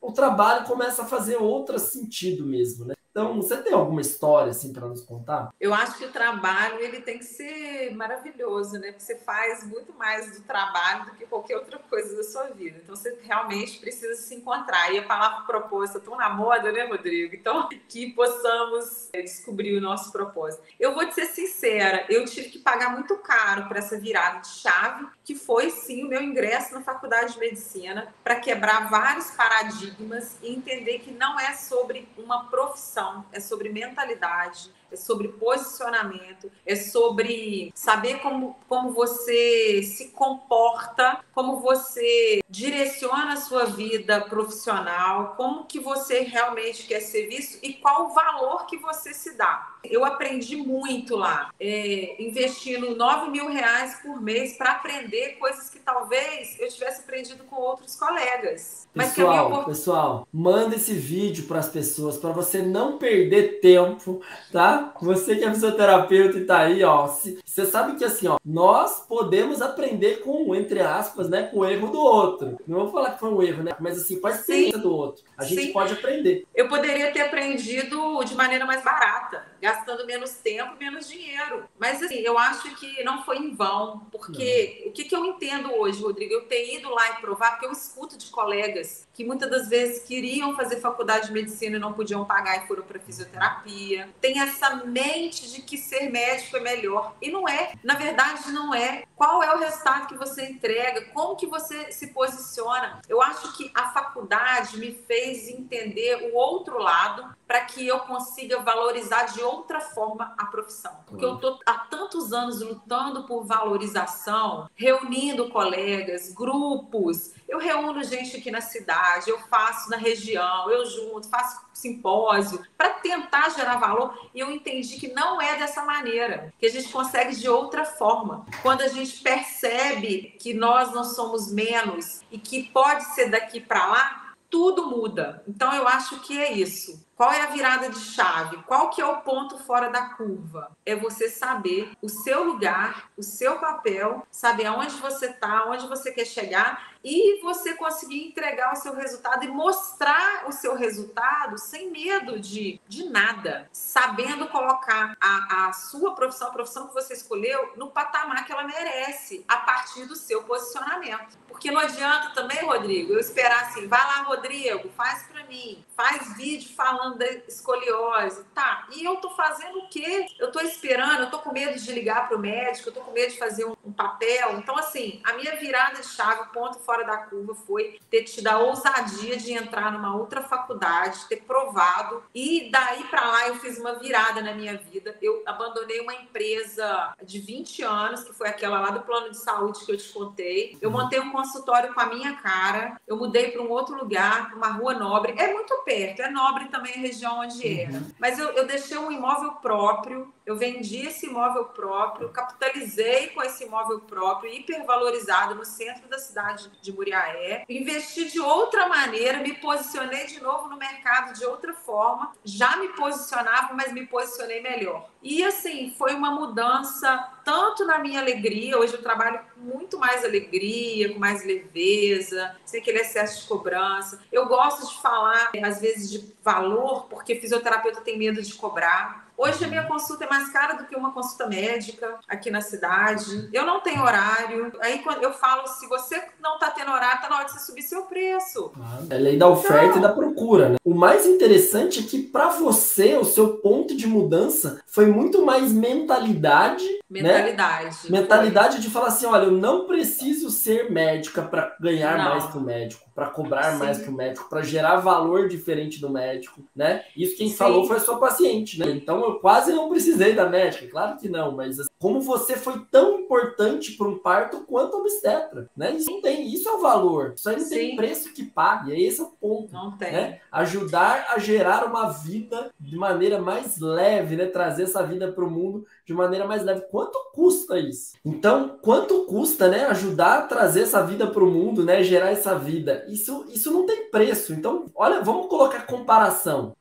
o trabalho começa a fazer outro sentido mesmo, né? Então, você tem alguma história assim para nos contar? Eu acho que o trabalho ele tem que ser maravilhoso, né? Porque você faz muito mais do trabalho do que qualquer outra coisa da sua vida. Então, você realmente precisa se encontrar. E a palavra propósito é tão na moda, né, Rodrigo? Então, que possamos descobrir o nosso propósito. Eu vou te ser sincera, eu tive que pagar muito caro para essa virada de chave, que foi, sim, o meu ingresso na faculdade de medicina, para quebrar vários paradigmas e entender que não é sobre uma profissão, é sobre mentalidade, é sobre posicionamento, é sobre saber como você se comporta, como você direciona a sua vida profissional, como que você realmente quer ser visto e qual o valor que você se dá. Eu aprendi muito lá, investindo R$9.000 por mês para aprender coisas que talvez eu tivesse aprendido com outros colegas. Pessoal, manda esse vídeo para as pessoas, para você não perder tempo, tá? Você que é fisioterapeuta e tá aí, ó, você sabe que assim, ó, nós podemos aprender com, entre aspas, né, com o erro do outro. Não vou falar que foi um erro, né? Mas assim, com a experiência do outro. A gente pode aprender. Eu poderia ter aprendido de maneira mais barata, gastando menos tempo e menos dinheiro. Mas assim, eu acho que não foi em vão, porque o que eu entendo hoje, Rodrigo, eu ter ido lá e provar, porque eu escuto de colegas que muitas das vezes queriam fazer faculdade de medicina e não podiam pagar e foram para fisioterapia. Tem essa mente de que ser médico é melhor. E não é. Na verdade, não é. Qual é o resultado que você entrega? Como que você se posiciona? Eu acho que a faculdade me fez entender o outro lado para que eu consiga valorizar de outra forma a profissão. Porque eu estou há tantos anos lutando por valorização, reunindo colegas, grupos. Eu reúno gente aqui na cidade, eu faço na região, eu junto, faço simpósio para tentar gerar valor, e eu entendi que não é dessa maneira, que a gente consegue de outra forma. Quando a gente percebe que nós não somos menos e que pode ser daqui para lá, tudo muda. Então eu acho que é isso. Qual é a virada de chave? Qual que é o ponto fora da curva? É você saber o seu lugar, o seu papel, saber aonde você está, onde você quer chegar e você conseguir entregar o seu resultado e mostrar o seu resultado sem medo de nada, sabendo colocar a sua profissão, a profissão que você escolheu, no patamar que ela merece, a partir do seu posicionamento. Porque não adianta também, Rodrigo, eu esperar assim, vai lá, Rodrigo, faz para mim, faz vídeo falando da escoliose, tá? E eu tô fazendo o quê? Eu tô esperando, eu tô com medo de ligar pro médico, eu tô com medo de fazer um papel. Então, assim, a minha virada de chave, o ponto fora da curva foi ter tido a ousadia de entrar numa outra faculdade, ter provado, e daí pra lá eu fiz uma virada na minha vida. Eu abandonei uma empresa de 20 anos, que foi aquela lá do plano de saúde que eu te contei. Eu montei um consultório com a minha cara, eu mudei para um outro lugar, para uma rua nobre. É muito perto, é nobre também a região onde era. Mas eu deixei um imóvel próprio, eu vendi esse imóvel próprio, capitalizei com esse imóvel próprio, hipervalorizado no centro da cidade de Muriaé, investi de outra maneira, me posicionei de novo no mercado de outra forma, já me posicionava, mas me posicionei melhor. E assim, foi uma mudança tanto na minha alegria, hoje eu trabalho com muito mais alegria, com mais leveza, sem aquele excesso de cobrança. Eu gosto de falar, às vezes, de valor, porque fisioterapeuta tem medo de cobrar. Hoje a minha consulta é mais cara do que uma consulta médica aqui na cidade. Eu não tenho horário. Aí quando eu falo, se você não está tendo horário, está na hora de você subir seu preço. É lei da oferta e da procura, né? O mais interessante é que para você, o seu ponto de mudança foi muito mais mentalidade. Mentalidade. Né? Mentalidade de falar assim, olha, eu não preciso ser médica para ganhar mais que o médico, para cobrar mais que o médico, para gerar valor diferente do médico, né? Isso quem falou foi a sua paciente, né? Então eu quase não precisei da médica, claro que não, mas como você foi tão importante para um parto quanto a obstetra, né? Isso não tem, isso é o valor. Isso aí não tem preço que pague, esse é o ponto. Não tem. Né? Ajudar a gerar uma vida de maneira mais leve, né? Trazer essa vida para o mundo de maneira mais leve. Quanto custa isso? Então, quanto custa, né? Ajudar a trazer essa vida para o mundo, né? Gerar essa vida. Isso não tem preço. Então, olha, vamos colocar comparação.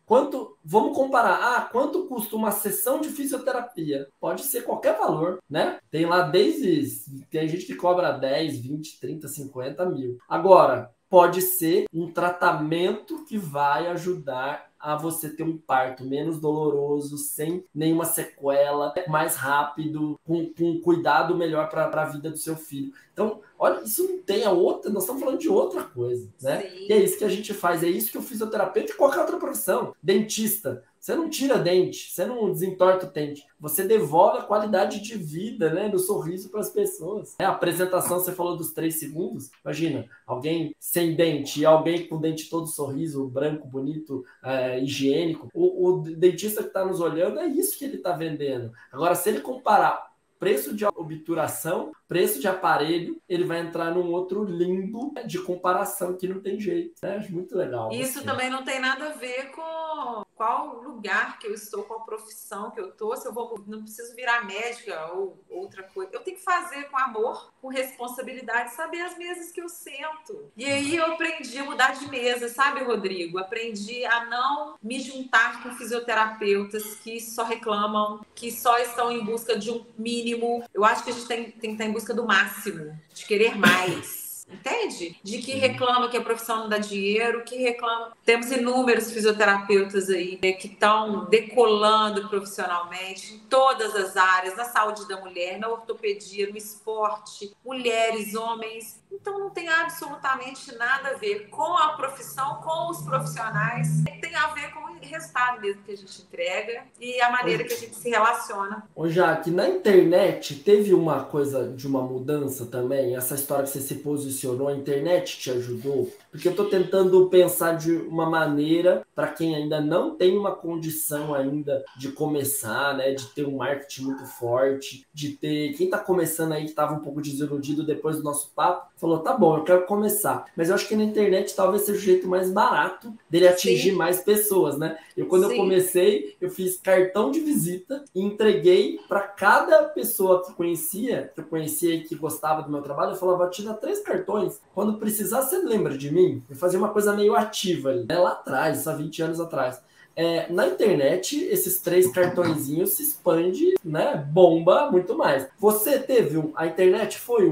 Vamos comparar. Quanto custa uma sessão de fisioterapia? Pode ser qualquer valor, né? Tem lá tem gente que cobra 10, 20, 30, 50 mil. Agora, pode ser um tratamento que vai ajudar a você ter um parto menos doloroso, sem nenhuma sequela, mais rápido, com cuidado melhor para a vida do seu filho. Então, olha, isso não tem a outra, nós estamos falando de outra coisa, né? Sim. E é isso que a gente faz, é isso que o fisioterapeuta e qualquer outra profissão. Dentista, você não tira dente, você não desentorta o dente, você devolve a qualidade de vida, né, do sorriso para as pessoas. A apresentação, você falou dos 3 segundos, imagina, alguém sem dente e alguém com o dente todo sorriso, branco, bonito, higiênico. O dentista que está nos olhando, é isso que ele está vendendo. Agora, se ele comparar preço de obturação, preço de aparelho, ele vai entrar num outro limbo de comparação que não tem jeito. Né? Acho muito legal. Isso também não tem nada a ver com qual lugar que eu estou, qual profissão que eu estou, se eu não preciso virar médica ou outra coisa. Eu tenho que fazer com amor, com responsabilidade, saber as mesas que eu sento. E aí eu aprendi a mudar de mesa, sabe, Rodrigo? Aprendi a não me juntar com fisioterapeutas que só reclamam, que só estão em busca de um mínimo. Eu acho que a gente tem que estar em busca do máximo, de querer mais. Entende? De que reclama que a profissão não dá dinheiro, que reclama. Temos inúmeros fisioterapeutas aí que estão decolando profissionalmente em todas as áreas, na saúde da mulher, na ortopedia, no esporte, mulheres, homens. Então não tem absolutamente nada a ver com a profissão, com os profissionais. Tem a ver com o resultado mesmo que a gente entrega e a maneira que a gente se relaciona. Ô Jaque, na internet teve uma coisa de uma mudança também? Essa história que você se posicionou, a internet te ajudou? Porque eu estou tentando pensar de uma maneira para quem ainda não tem uma condição ainda de começar, né? De ter um marketing muito forte, de ter... Quem está começando aí, que estava um pouco desiludido depois do nosso papo, falou, tá bom, eu quero começar. Mas eu acho que na internet talvez seja o jeito mais barato dele atingir mais pessoas, né? Quando eu comecei, eu fiz cartão de visita e entreguei para cada pessoa que eu conhecia e que gostava do meu trabalho, eu falava, vou te dar 3 cartões. Quando precisar, você lembra de mim? Eu fazia uma coisa meio ativa ali, lá atrás, isso há 20 anos atrás. Na internet, esses 3 cartõezinhos se expande, né? Bomba muito mais. Você teve a internet foi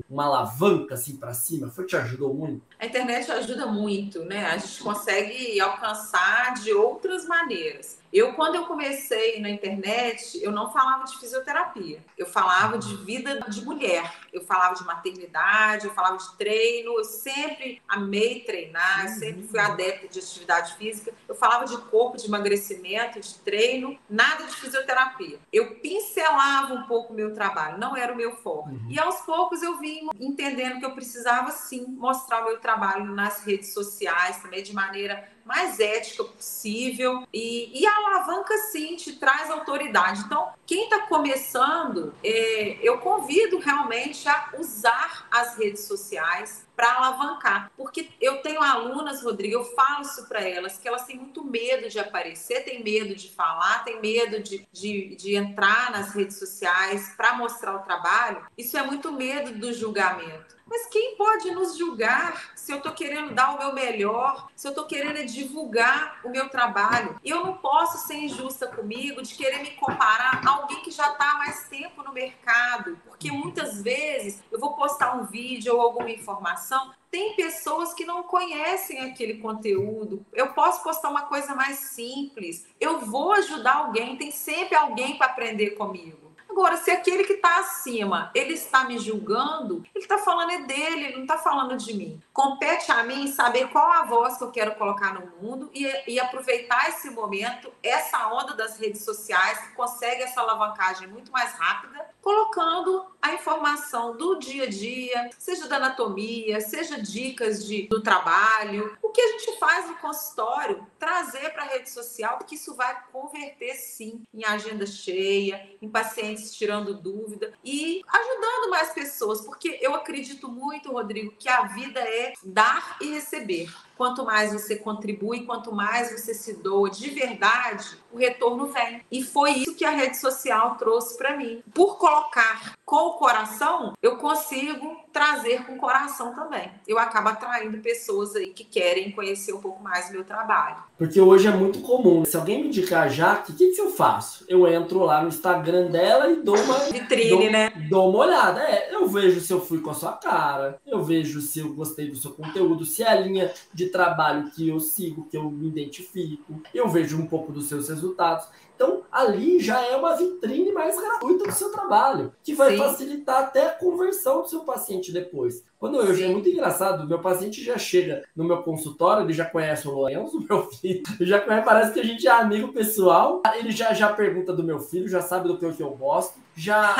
uma alavanca assim para cima? Te ajudou muito? A internet ajuda muito, né? A gente consegue alcançar de outras maneiras. Quando eu comecei na internet, eu não falava de fisioterapia. Eu falava de vida de mulher. Eu falava de maternidade, eu falava de treino. Eu sempre amei treinar, eu sempre fui adepta de atividade física. Eu falava de corpo, de emagrecimento, de treino, nada de fisioterapia. Eu pincelava um pouco o meu trabalho, não era o meu forte. E aos poucos eu vim entendendo que eu precisava sim mostrar o meu trabalho nas redes sociais, também de maneira mais ética possível e a alavanca sim te traz autoridade. Então, quem está começando, eu convido realmente a usar as redes sociais para alavancar, porque eu tenho alunas, Rodrigo, eu falo isso para elas, que elas têm muito medo de aparecer, têm medo de falar, têm medo de entrar nas redes sociais para mostrar o trabalho. Isso é muito medo do julgamento. Mas quem pode nos julgar se eu estou querendo dar o meu melhor, se eu estou querendo divulgar o meu trabalho? E eu não posso ser injusta comigo de querer me comparar a alguém que já está há mais tempo no mercado, porque muitas vezes eu vou postar um vídeo ou alguma informação, tem pessoas que não conhecem aquele conteúdo. Eu posso postar uma coisa mais simples, eu vou ajudar alguém, tem sempre alguém para aprender comigo. Agora, se aquele que está acima, ele está me julgando, ele está falando dele, ele não está falando de mim. Compete a mim saber qual a voz que eu quero colocar no mundo e aproveitar esse momento, essa onda das redes sociais, que consegue essa alavancagem muito mais rápida colocando a informação do dia a dia, seja da anatomia, seja dicas do trabalho, o que a gente faz no consultório, trazer para a rede social, porque isso vai converter sim em agenda cheia, em pacientes tirando dúvida e ajudando mais pessoas, porque eu acredito muito, Rodrigo, que a vida é dar e receber. Quanto mais você contribui, quanto mais você se doa de verdade, o retorno vem. E foi isso que a rede social trouxe para mim. Por colocar com o coração, eu consigo trazer com o coração também. Eu acabo atraindo pessoas aí que querem conhecer um pouco mais do meu trabalho. Porque hoje é muito comum. Se alguém me indicar a Jaque, o que eu faço? Eu entro lá no Instagram dela e dou uma vitrine, né? Dou uma olhada. Eu vejo se eu fui com a sua cara, eu vejo se eu gostei do seu conteúdo, se é a linha de trabalho que eu sigo, que eu me identifico, eu vejo um pouco dos seus resultados. Então, ali já é uma vitrine mais gratuita do seu trabalho, que vai facilitar até a conversão do seu paciente depois. Quando é muito engraçado, meu paciente já chega no meu consultório, ele já conhece o Lorenzo, meu filho, já conhece, parece que a gente é amigo pessoal, ele já pergunta do meu filho, já sabe do que eu gosto, já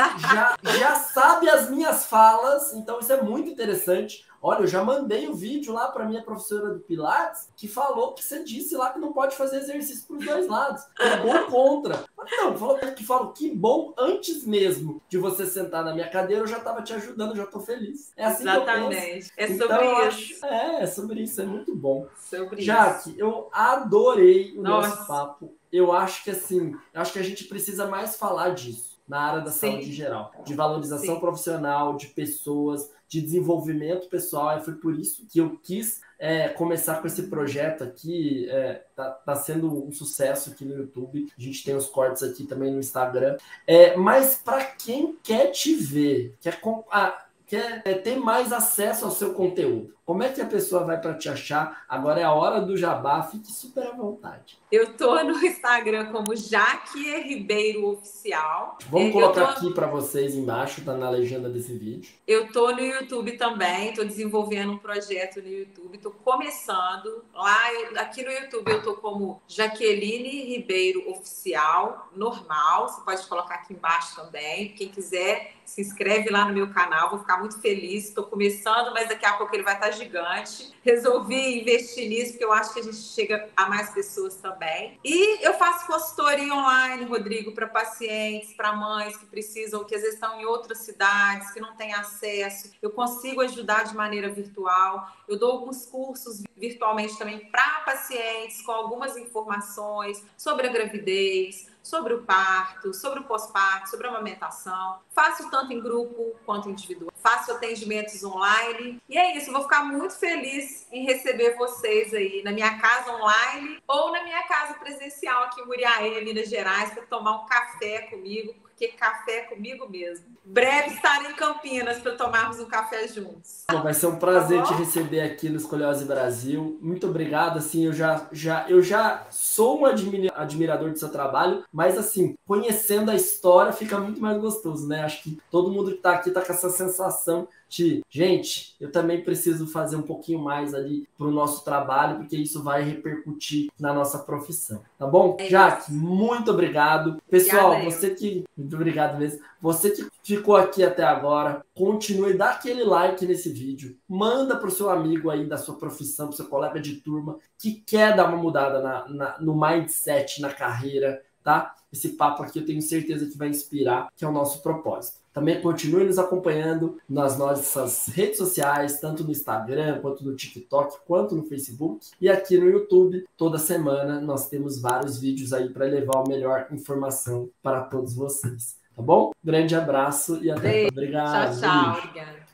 sabe as minhas falas, então isso é muito interessante. Olha, eu já mandei o vídeo lá para minha professora do Pilates, que falou que você disse lá que não pode fazer exercício para os dois lados. É bom contra. Não, falou que bom, antes mesmo de você sentar na minha cadeira, eu já estava te ajudando, já estou feliz. É assim Exatamente. Que eu penso. É sobre isso. É sobre isso, é muito bom. Sobre Jaque, eu adorei o Nossa. nosso papo. Eu acho que a gente precisa mais falar disso na área da saúde em geral, de valorização profissional, de pessoas, de desenvolvimento pessoal. Foi por isso que eu quis começar com esse projeto aqui. Tá sendo um sucesso aqui no YouTube. A gente tem os cortes aqui também no Instagram. Mas para quem quer te ver, quer ter mais acesso ao seu conteúdo, como é que a pessoa vai para te achar? Agora é a hora do jabá, fique super à vontade. Eu tô no Instagram como Jaque Ribeiro Oficial. Vamos colocar aqui para vocês embaixo, tá na legenda desse vídeo. Eu tô no YouTube também, tô desenvolvendo um projeto no YouTube, tô começando. Aqui no YouTube eu tô como Jaqueline Ribeiro Oficial, normal. Você pode colocar aqui embaixo também. Quem quiser, se inscreve lá no meu canal, vou ficar muito feliz. Estou começando, mas daqui a pouco ele vai estar gigante. Resolvi investir nisso, porque eu acho que a gente chega a mais pessoas também. E eu faço consultoria online, Rodrigo, para pacientes, para mães que precisam, que às vezes estão em outras cidades, que não têm acesso. Eu consigo ajudar de maneira virtual. Eu dou alguns cursos virtualmente também para pacientes, com algumas informações sobre a gravidez, sobre o parto, sobre o pós-parto, sobre a amamentação. Faço tanto em grupo quanto individual. Faço atendimentos online. E é isso, vou ficar muito feliz em receber vocês aí na minha casa online ou na minha casa presencial aqui em Muriaé, Minas Gerais, para tomar um café comigo, porque café é comigo mesmo. Breve estarei em Campinas para tomarmos um café juntos. Vai ser um prazer te receber aqui no Escoliose Brasil. Muito obrigado. Assim, eu já sou um admirador do seu trabalho, mas assim, conhecendo a história fica muito mais gostoso, né? Acho que todo mundo que está aqui está com essa sensação de, gente, eu também preciso fazer um pouquinho mais ali para o nosso trabalho, porque isso vai repercutir na nossa profissão, tá bom? Jaque, muito obrigado. Pessoal, muito obrigado mesmo. Você que ficou aqui até agora, continue, dá aquele like nesse vídeo, manda para o seu amigo aí da sua profissão, para o seu colega de turma, que quer dar uma mudada no mindset, na carreira, tá? Esse papo aqui eu tenho certeza que vai inspirar, que é o nosso propósito. Também continue nos acompanhando nas nossas redes sociais, tanto no Instagram, quanto no TikTok, quanto no Facebook. E aqui no YouTube, toda semana, nós temos vários vídeos aí para levar a melhor informação para todos vocês. Tá bom? Grande abraço e até. Obrigado. Tchau, tchau. Obrigada.